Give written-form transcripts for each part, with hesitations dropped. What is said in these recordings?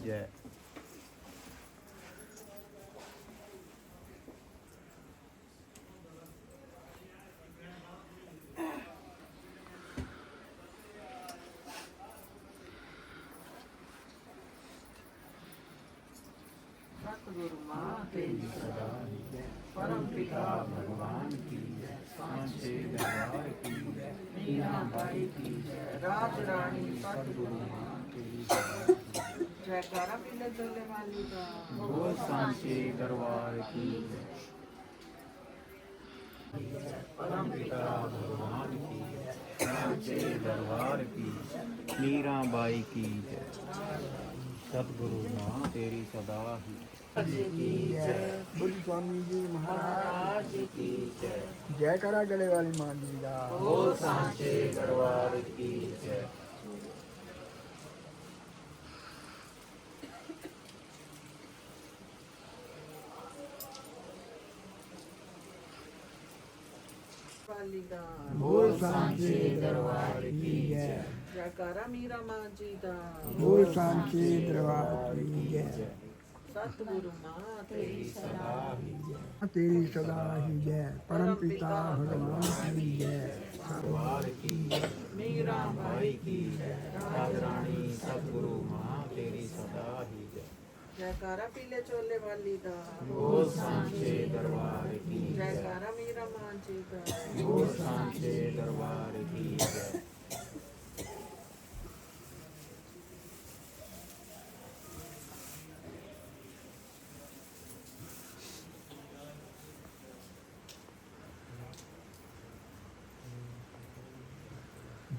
जय। सतगुरु माँ तेरी सदा परम पिता भगवान की जय। सांचे दरबार की जय। मीरा बाई की जय। राज रानी सतगुरु माँ तेरी सदा जयकारा पीले चले वाली का बोल सांचे दरबार की जय। परम पिता भगवान की जय। सांचे दरबार की जय। मीरा बाई की जय। सतगुरु माँ तेरी सदा ही की जय। बुद्ध स्वामी जी महाराज की जय। जय करा गले वाली माँ जी का बोल सांचे दरबार की जय। वाली का बोल सांचे दरबार की जय। जयकारा मीरा माँ जी का बोल सांचे दरबार की जय। सतगुरु माँ तेरी सदा तेरी सदा ही जय। परम पिता भगवान की जय। दरबार की जय। मीरा बाई की जय। राजरानी सतगुरु माँ तेरी सदा ही जय। जयकारा पीले चोले वाली का बोल सांचे दरबार की जय। जयकारा मीरा माँ जी का बोल सांचे दरबार की जय।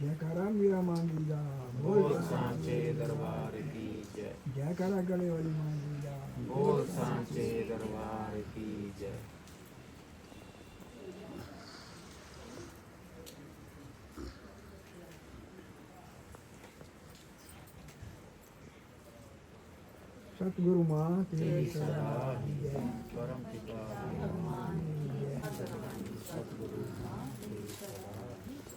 जयकारा मीरा माँ जी का बोल सांचे दरबार की जय। जयकारा गले वाली माँ जी का बोल सांचे दरबार की जय। सतगुरु माँ तेरी सदा ही जय। परम पिता भगवान की जय। सतगुरु माँ तेरी सदा ही जय।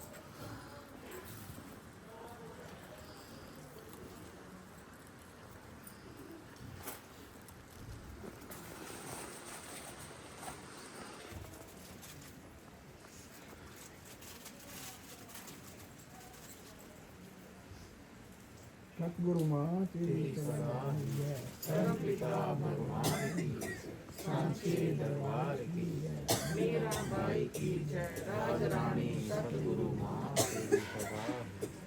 सतगुरु माँ तेरी सदा ही जय। परम पिता भगवान की जय। सांचे दरबार की जय। मीरा बाई की जय। राज रानी सतगुरु माँ तेरी सदा ही जय।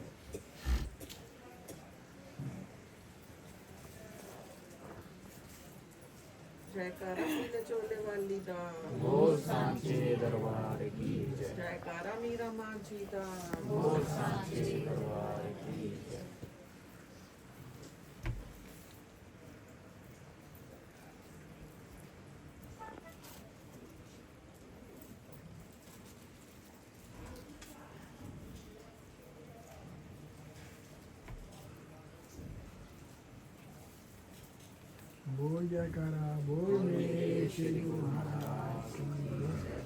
जयकारा पीले चोले वाली का बोल सांचे दरबार की जय। जयकारा मीरा माँ जी का बोल सांचे दरबार की जय। बोल जयकारा बोल मेरे श्री गुरु महाराज की जय।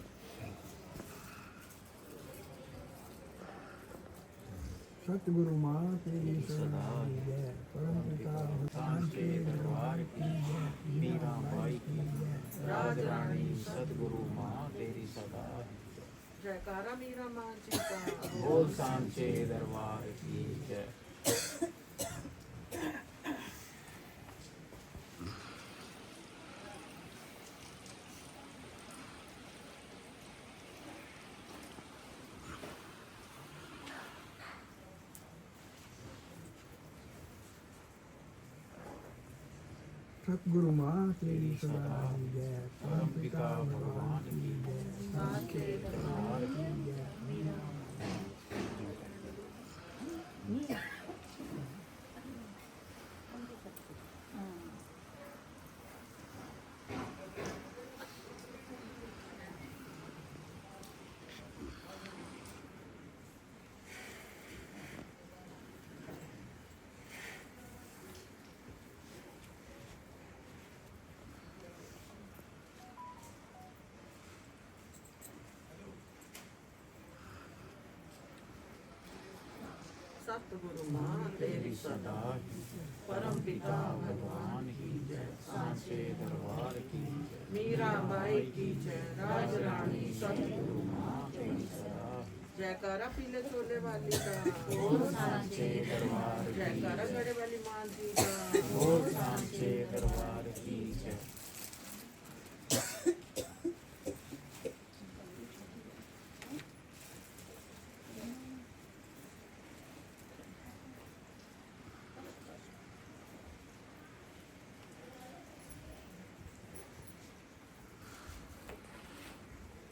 सतगुरु माँ तेरी सदा ही जय। परम पिता भगवान के दरबार की जय। मीरा बाई की जय। राज रानी सतगुरु माँ तेरी सदा ही जय। जयकारा मीरा माँ जी का बोल सांचे दरबार की जय। सतगुरु माँ तेरी सदा ही जय। परम पिता भगवान की जय। सांचे दरबार की जय। सतगुरु माँ तेरी सदा सदा ही जय। परम पिता भगवान की जय, सांचे दरबार की जय, मीरा बाई की जय, राज रानी सतगुरु माँ तेरी सदा जयकारा पीले छोले वाली का, बोल सांचे दरबार की जयकारा जय, गड़े वाली माँ जी का, बोल सांचे दरबार की जय।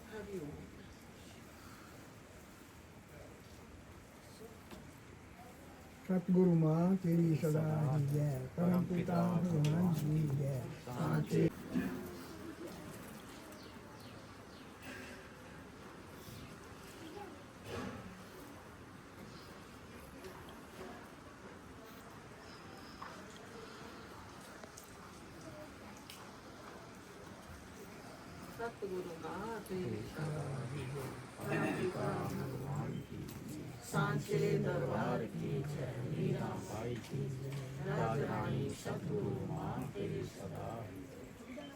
हरि ओम। सतगुरु माँ तेरी सदा ही जय, परम पिता भगवान की जय। सांचे सतगुरु माँ तेरी परम पिता भगवान की जय, सांचे दरबार की जय, मीरा बाई की जय, राज रानी सतगुरु माँ तेरी सदा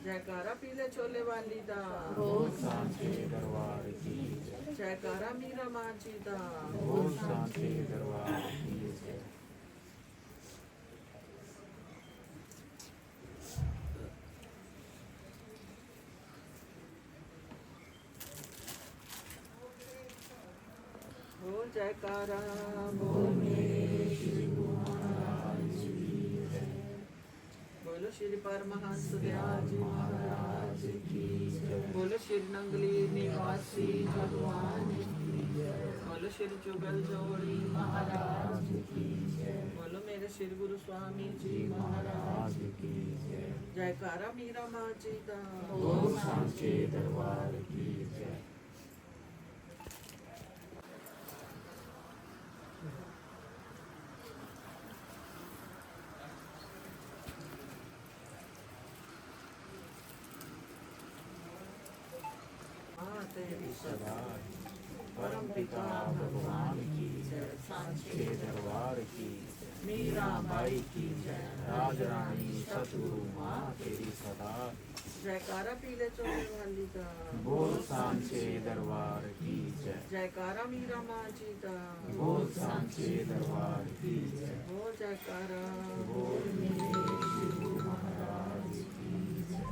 जयकारा पीले छोले वाली दा, बोल सांचे दरबार की जय, जयकारा मीरा माँ जी दा, बोल सांचे दरबार की जय। बोल जयकारा बोल मेरे श्री गुरु महाराज की जय। बोलो श्री परमहंस दयाल जी महाराज की जय। बोलो श्री नंगली निवासी भगवान की जय। बोलो श्री जुगल जोड़ी महाराज की जय। बोलो मेरे श्री गुरु स्वामी जी महाराज की जय, जयकारा मीरा माँ जी दा, बोल सांचे दरबार की जय। माँ तेरी सदा परम पिता भगवान की जय, सांचे दरबार की जय, मीरा बाई की जय, राज रानी सतगुरु माँ तेरी सदा जयकारा पीले चोले वाली दा, बोल सांचे दरबार की जय, जयकारा मीरा माँ जी दा, बोल सांचे दरबार की जय, बोल जयकारा बोल मेरे श्री गुरु महाराज की जय।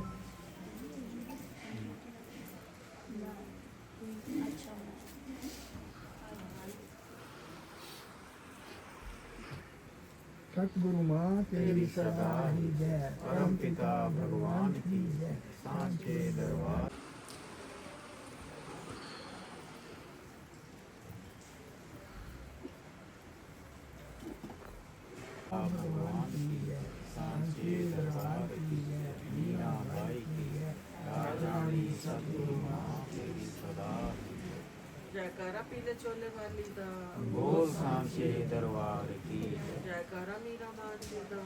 सतगुरु माँ तेरी सदा ही जय, परम पिता भगवान की जय, सांचे दरबार भगवान की जय, सांचे दरबार की जय, मीरा बाई की जय, राजानी सतगुरु माँ तेरी सदा जयकारा पीले चोले वाली दा, बोल सांचे दरबार की जय। जयकारा मीरा माँ जी दा,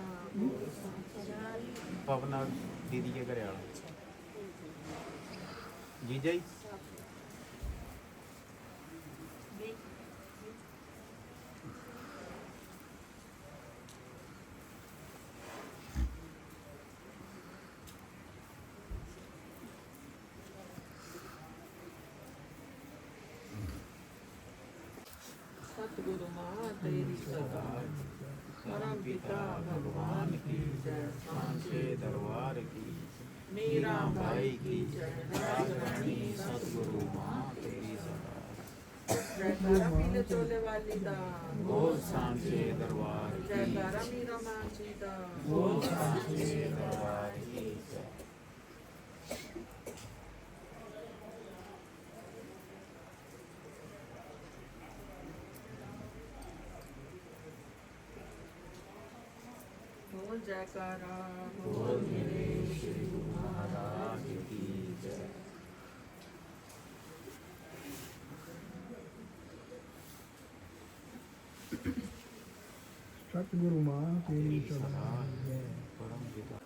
पवना दीदी के घरे वाला जीजा जी सतगुरु माँ तेरी सदा परम पिता भगवान की जय, सांचे दरबार की मीरा भाई की जय, राजरानी सतगुरु माँ तेरी सदा जयकारा पीले चोले वाली दा, बोल सांचे दरबार की जयकारा मीरा माँ जी दा, बोल सांचे दरबार की जय। बोल जयकारा बोल मेरे श्री गुरु महाराज की जय। सतगुरु माँ तेरी सदा ही जय। परम पिता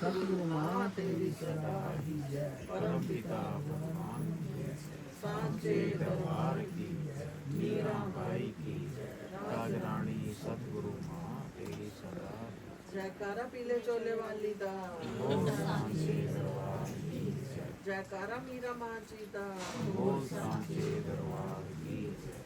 सतगुरु माँ तेरी सदा ही जय, परम पिता भगवान सांचे दरबार की जय, मीरा बाई की जय, राज रानी सतगुरु माँ तेरी सदा। जयकारा पीले चोले वाली दा, बोल सांचे दरबार की जय, जयकारा मीरा माँ जी दा, बोल सांचे दरबार की जय।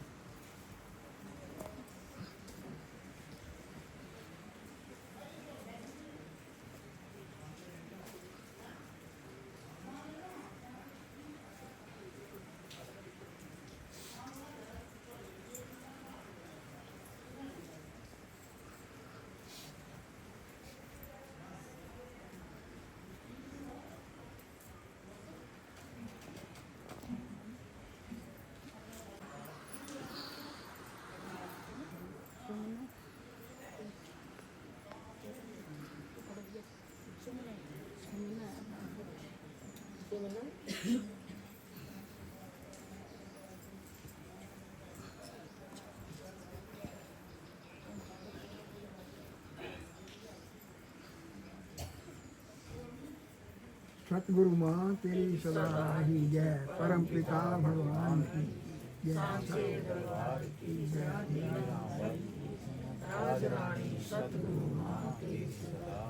सतगुरु माँ तेरी सदा ही जय, परम पिता भगवान की जय। सांचे दरबार की जय, मीरा बाई की जय, राज रानी सतगुरु माँ तेरी सदा।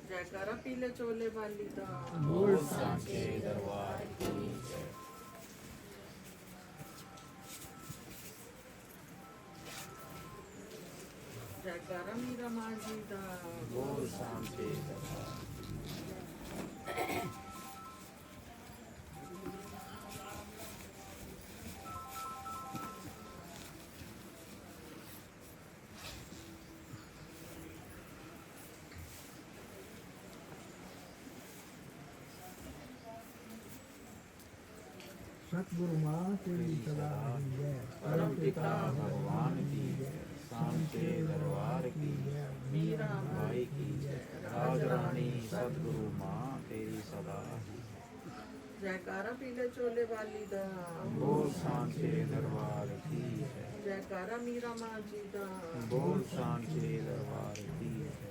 जयकारा पीले चोले वाली दा, बोल सांचे दरबार की जय, जयकारा मीरा माँ जी दा, बोल सांचे दरबार। सतगुरु माँ तेरी सदा ही जय, परम पिता भगवान की जय, सांचे दरबार की जय, मीरा बाई की जय, राज रानी सतगुरु माँ तेरी सदा। जयकारा पीले चोले वाली दा, बोल सांचे दरबार की जय, जयकारा मीरा माँ जी दा, बोल सांचे दरबार की जय।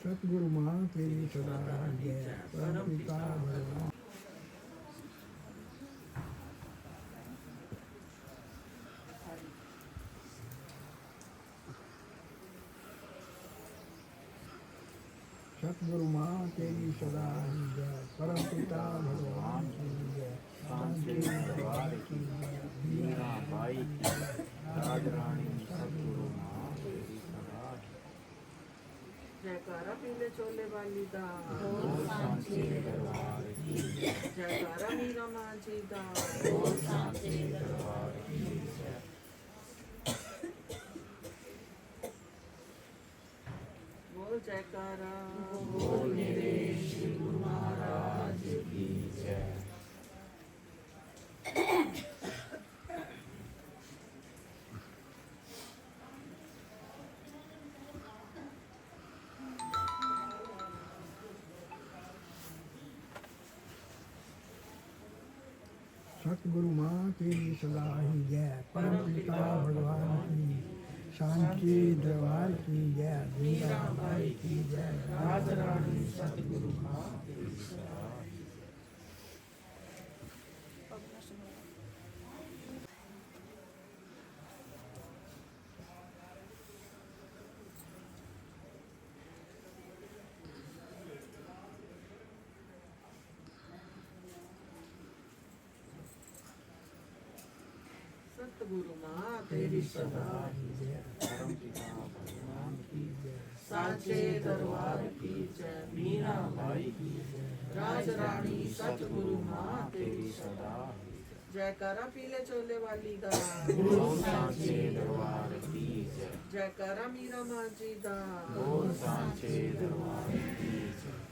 सतगुरु माँ तेरी सदा ही जय, परम पिता भगवान। सतगुरु माँ तेरी सदा ही जय, परम पिता भगवान की जय। सांचे दरबार की जय, मीरा बाई की जय, राज रानी सतगुरु माँ तेरी सदा। जयकारा पीले चोले वाली दा, बोल सांचे दरबार की जय, जयकारा मीरा माँ जी दा, बोल सांचे दरबार की जय। बोल जयकारा, बोल मेरे श्री गुरु महाराज की जय। सतगुरु माँ तेरी सदा ही जय, परम पिता भगवान की सांचे दरबार की जय, मीरा बाई की जय, राज रानी सतगुरु माँ तेरी सदा। सतगुरु माँ तेरी सदा ही जय, परम पिता भगवान की जय, सांचे दरबार की जय, मीरा बाई की राज रानी सतगुरु माँ तेरी सदा। जयकारा पीले चोले वाली दा, बोल सांचे दरबार की जय, जयकारा मीरा माँ जी दा, बोल सांचे दरबार की जय।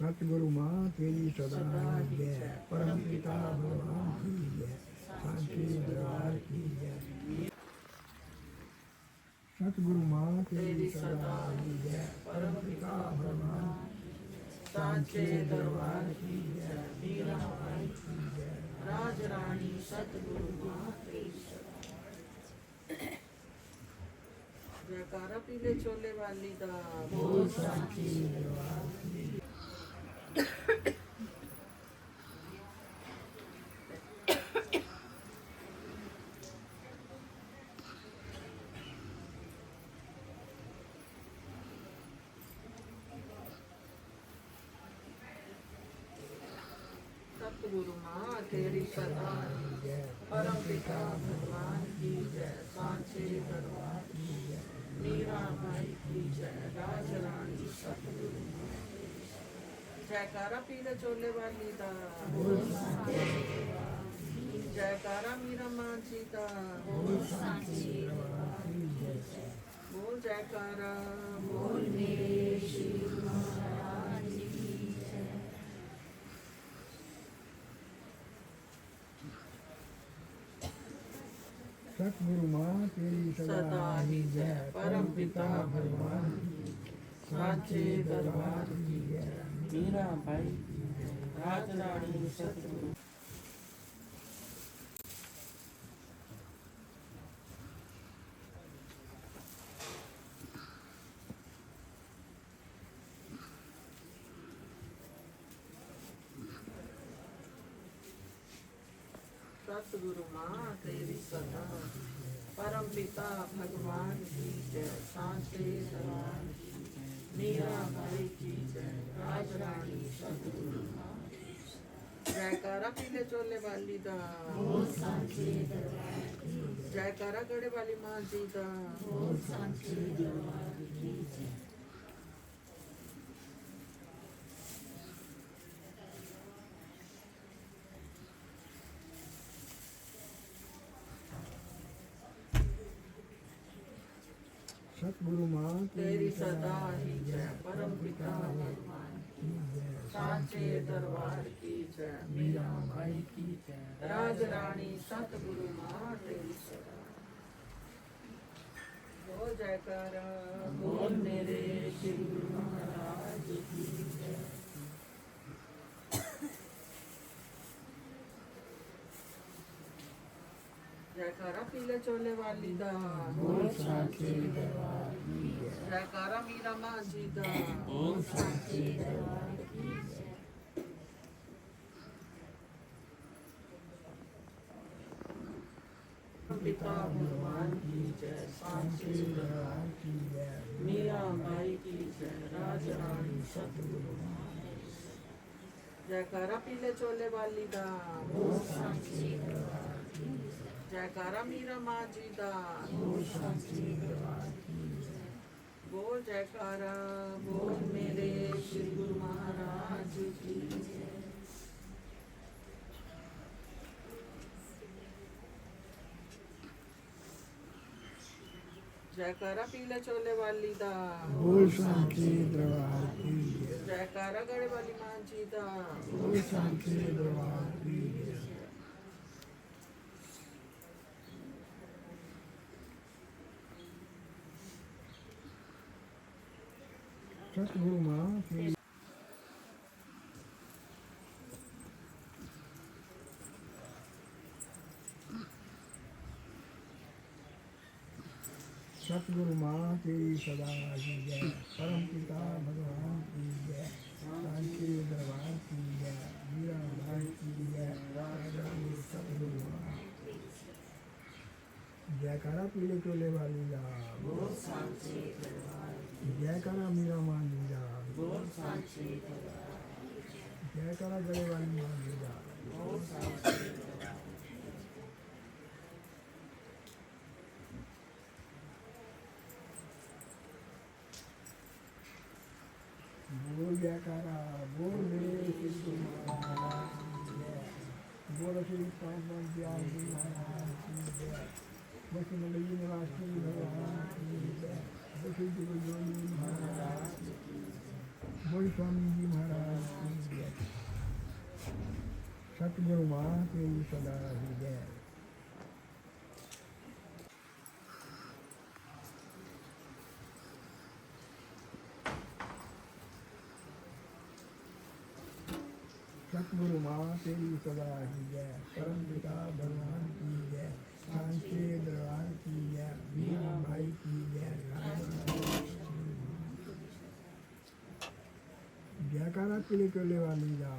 सतगुरु माँ तेरी सदा ही जय। परम पिता भगवान की जय। सांची दरबार की जय। सतगुरु माँ तेरी सदा ही जय। परम पिता भगवान सांचे दरबार की जय। मीरा बाई की जय। राज रानी सतगुरु माँ तेरी जयकारा पीले छोले वाली दा बोल सांची दरबार की जय। सतगुरु माँ तेरी सदा ही जय। परम पिता भगवान की जय। सांचे दरबार की जय। मीरा बाई की जय। राज रानी सतगुरु माँ तेरी जयकारा पीले छोले वाली दा बोल सांची जयकारा मीरा माँ जी दा बोल सांची दरबार की जय। बोल जयकारा बोल मेरे श्री गुरु महाराज की जय। सतगुरु माँ तेरी सदा ही जय। परम पिता भगवान की सांचे दरबार की जय। मीरा बाई की जय। राज रानी सतगुरु सतगुरु माँ तेरी सदा परम पिता भगवान की जय। सांचे दरबार की जय। मीरा बाई की जय। राज रानी सतगुरु माँ जयकारा पीले चोले वाली दा बोल सांची दरबार की जय। जयकारा गड़े वाली माँ जी दा बोल सांची दरबार की जय। सतगुरु माँ तेरी सदा ही जय। परम पिता भगवान की जय। सांचे दरबार की जय। मीरा बाई की जय। राज रानी सतगुरु माँ तेरी सदा बोल जयकारा बोल मेरे श्री गुरु महाराज की जय। जयकारा पीले चोले वाली दा बोल सांची दरबार की जय। जयकारा मीरा माँ जी दा बोल सांची दरबार की जय। पिता भगवान की जय। सांचे सांची दरबार की जय। मीरा बाई की जय। राज रानी सतगुरु जयकारा पीले चोले वाली दा बोल सांची दरबार की जय। जयकारा मीरा माँ जी दा बोल सांची दरबार की जय। बोल जयकारा बोल मेरे श्री गुरु महाराज की जय। जयकारा पीले चोले वाली दा बोल सांची दरबार की जय। जयकारा गड़े वाली माँ जी दा बोल सांची दरबार की जय। सतगुरु माँ तेरी सतगुरु माँ तेरी सदा ही जय। परम पिता भगवान की जय। सांची दरबार की जय। मीरा बाई की जय। राजा सतगुरु माँ जयकारा पीले चोले वाली दा बोल सांचे दरबार जयकारा मीरा माँ जी दा बोल सांचे दरबार जयकारा गले वाली माँ जी दा बोल सांचे दरबार बोल जयकारा बोल मेरे श्री महाराज की जय। बोल श्री पावन ज्ञान जी महाराज की जय। बस मंडली निवासी भगवान की जय। बोल श्री गुरु महाराज की जय। बोल स्वामी जी महाराज तेरी सदा ही जय। सतगुरु माँ तेरी सदा ही जय। परम पिता भगवान की जय। सांचे दरबार की जय। मीरा भाई की जय। जयकारा पीले चोले वाली जा।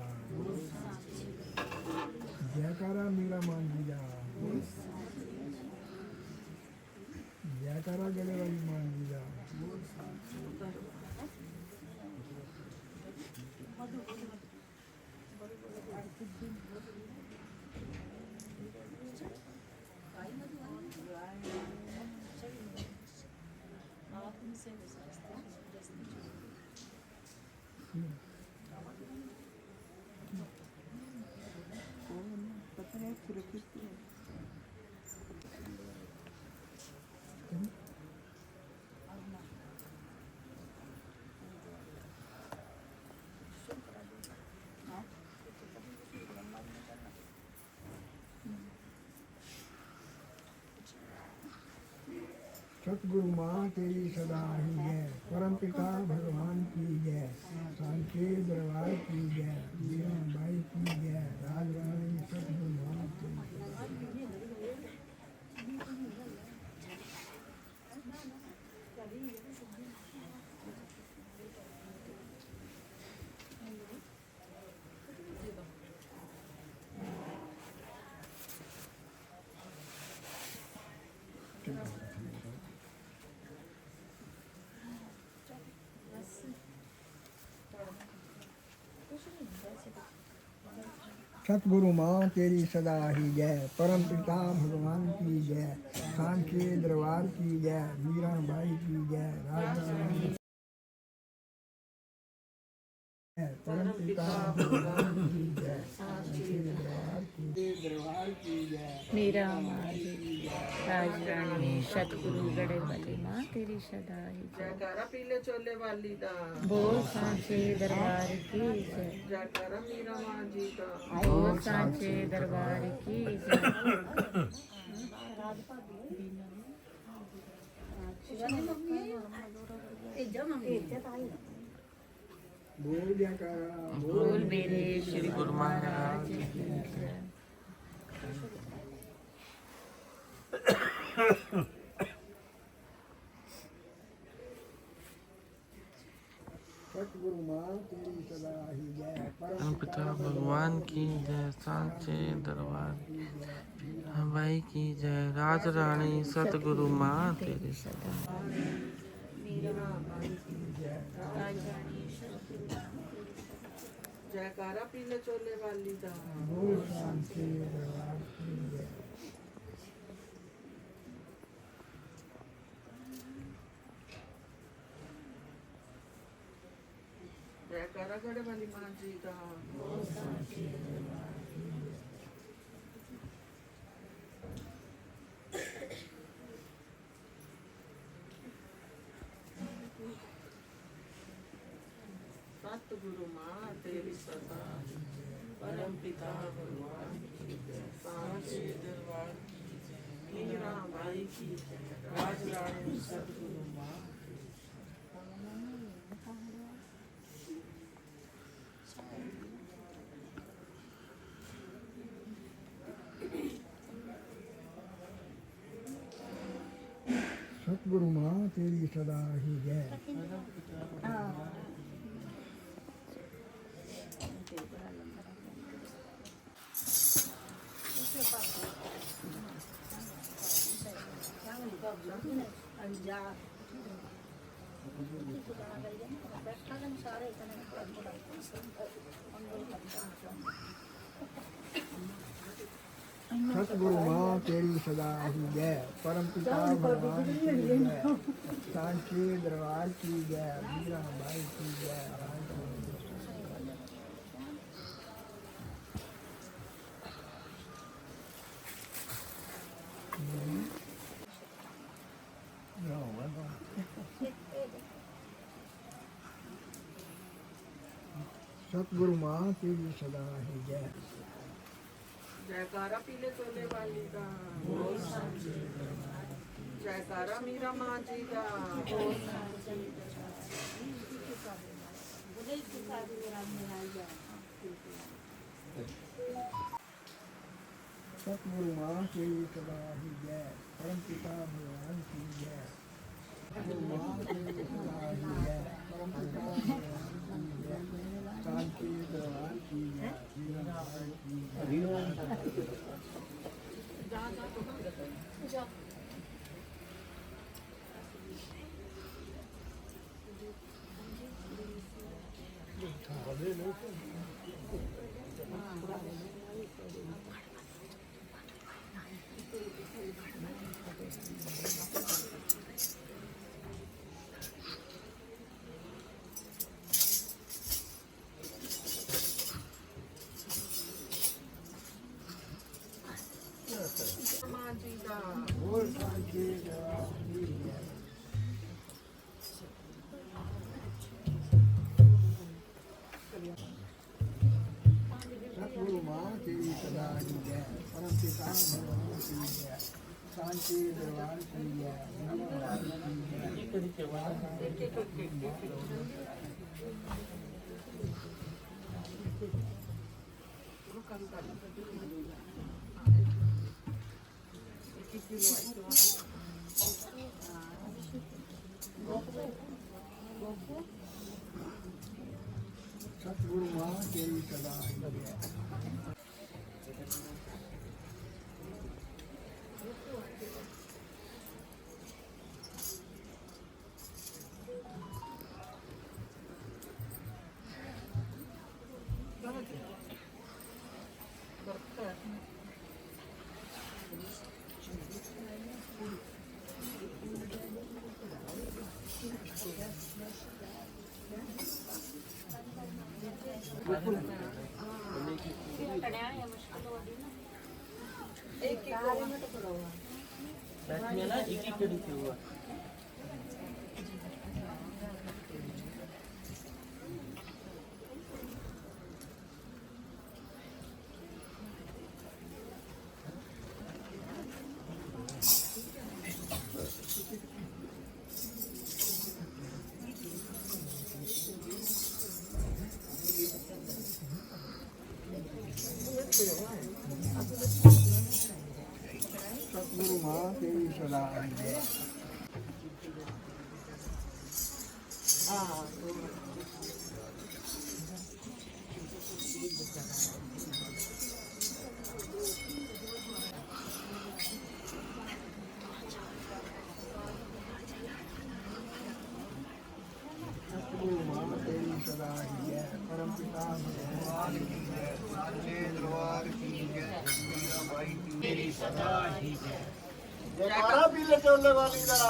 जयकारा मीरा मान की जा। जयकारा गले वाली मान की जा। सतगुरु माँ तेरी सदा ही जय। परम पिता भगवान की जय। सांचे दरबार की जय। मीरा बाई की जय। राजरानी सतगुरु माँ तेरी सदा ही सतगुरु माँ तेरी सदा ही जय। परम पिता भगवान की जय। सांचे दरबार की जय। मीरा बाई की जय। राजरानी परम पिता भगवान की जय। सांचे दरबार की जय। मीरा माँ राजरानी सतगुरु गड़े वाली माँ तेरी सदा ही जय। जयकारा पीले चोले वाली दा। बोल सांचे दरबार की जय। जयकारा मीरा माँ जी का। बोल सांचे दरबार की जय। बोल जयकारा बोल मेरे श्री गुरु महाराज की जय। सतगुरु माँ तेरी सदा ही जय। परम पिता भगवान की जय। सांचे दरबार भाई की जय। राज रानी सतगुरु माँ तेरी सदा। जयकारा पीले चोले वाली दा। बोल सांचे दरबार की जय। जयकारा गड़े वाली माँ जी का। सतगुरु माँ तेरी सदा। परम पिता भगवान की जय। सांचे दरबार की जय। मीरा बाई की जय। राजरानी सतगुरु माँ। सतगुरु माँ तेरी सदा ही जय। सतगुरु माँ तेरी सदा ही जय। परम पिता भगवान की जय। सांचे दरबार की जय। मीरा बाई की जय। सतगुरु माँ तेरी सदा ही जय। जयकारा पीले तोले वाली का, जयकारा मीरा माँ जी का। सतगुरु माँ तेरी सदा ही जय, परम पिता भगवान की जय। सतगुरु माँ तेरी सदा ही जय, परम पिता भगवान की जय। शांति दरबार की जय, मीरा बाई की जय। माँ जी का। बोल शांति दरबार की जय। सतगुरु माँ तेरी सदा ही जय, परम पिता भगवान की जय। शांति दरबार की जय, मीरा बाई की जय। सतगुरु माँ तेरी सदा ही जय। सतगुरु माँ तेरी सदा ही जय। सतगुरु माँ तेरी सदा ही जय, परम पिता भगवान की जय। साचे दरबार की जय, मीरा बाई की तेरी सदा ही जय। जयकारा पीले चोले वाली दा।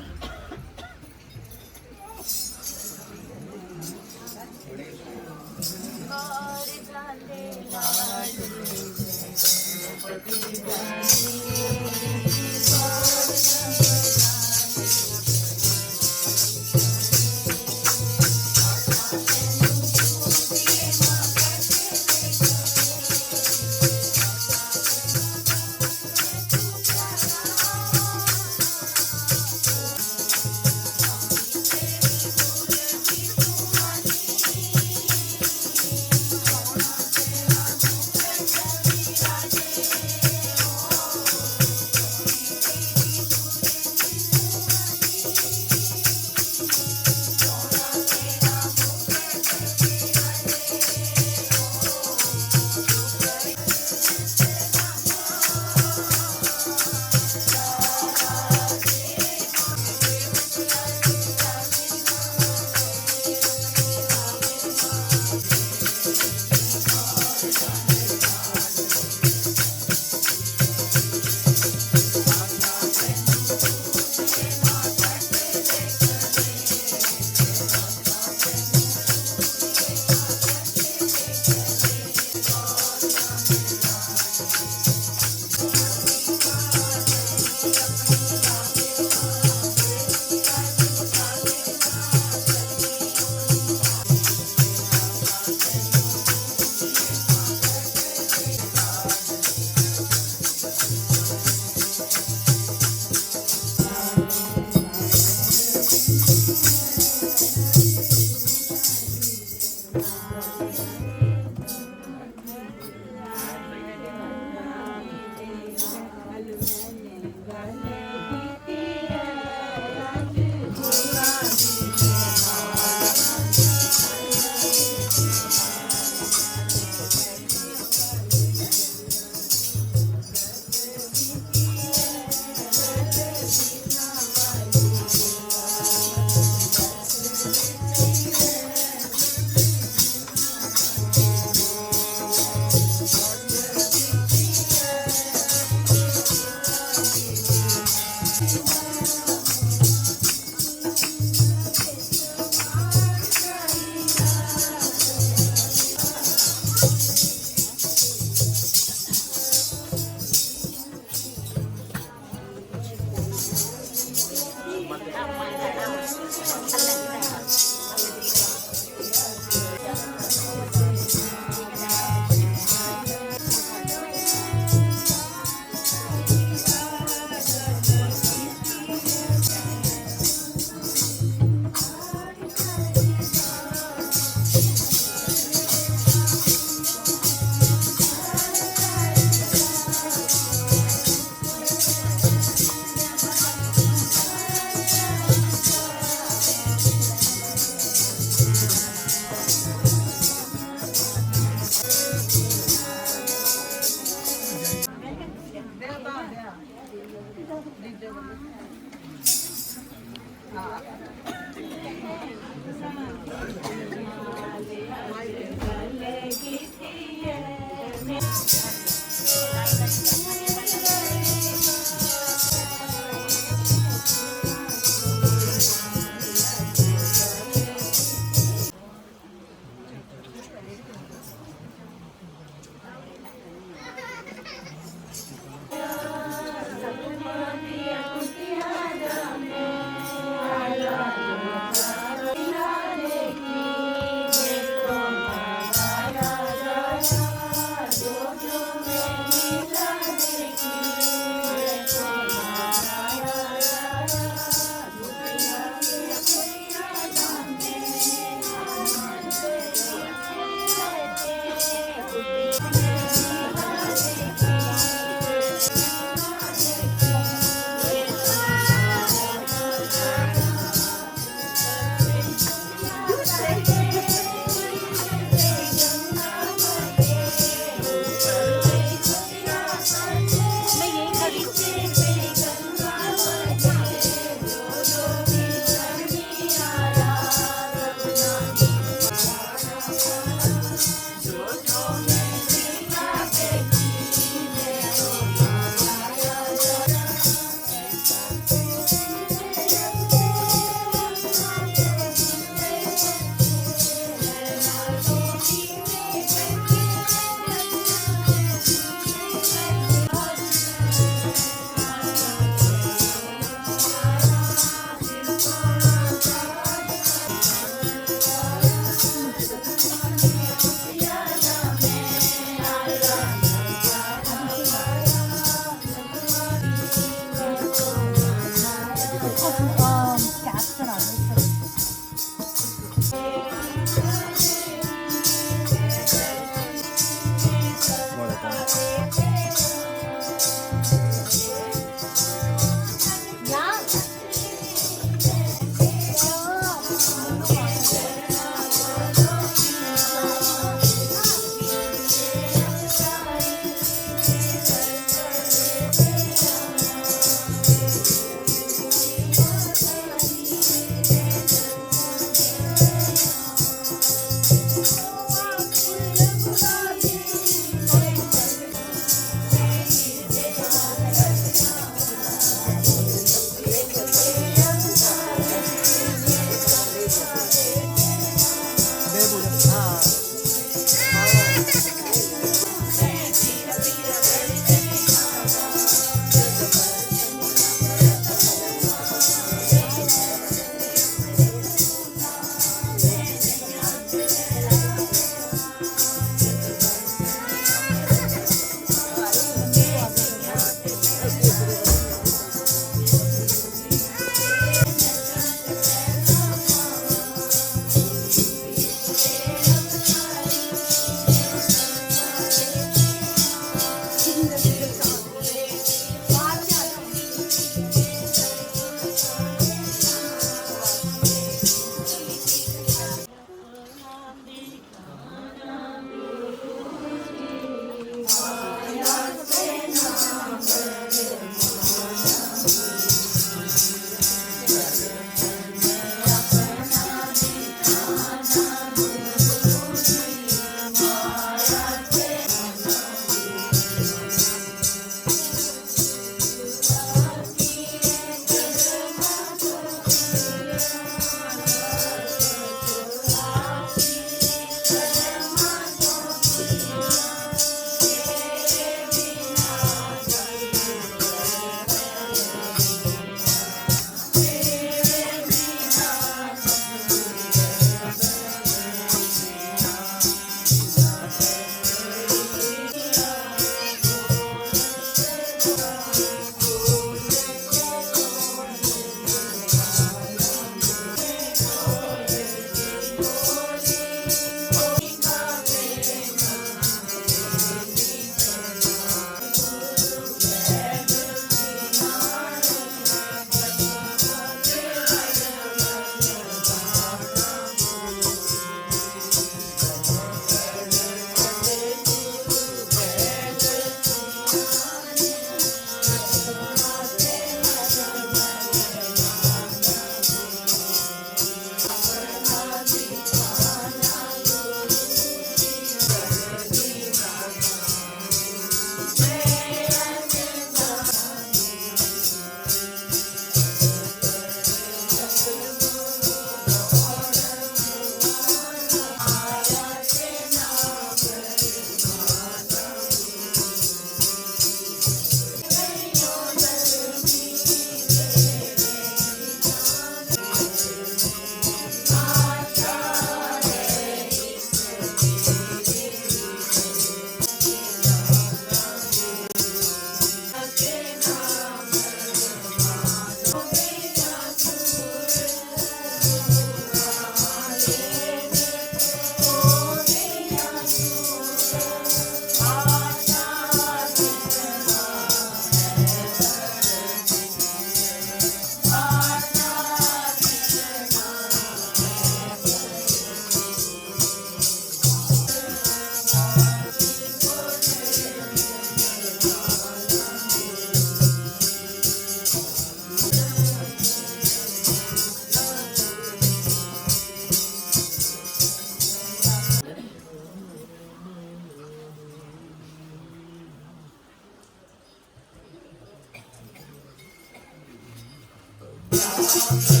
जय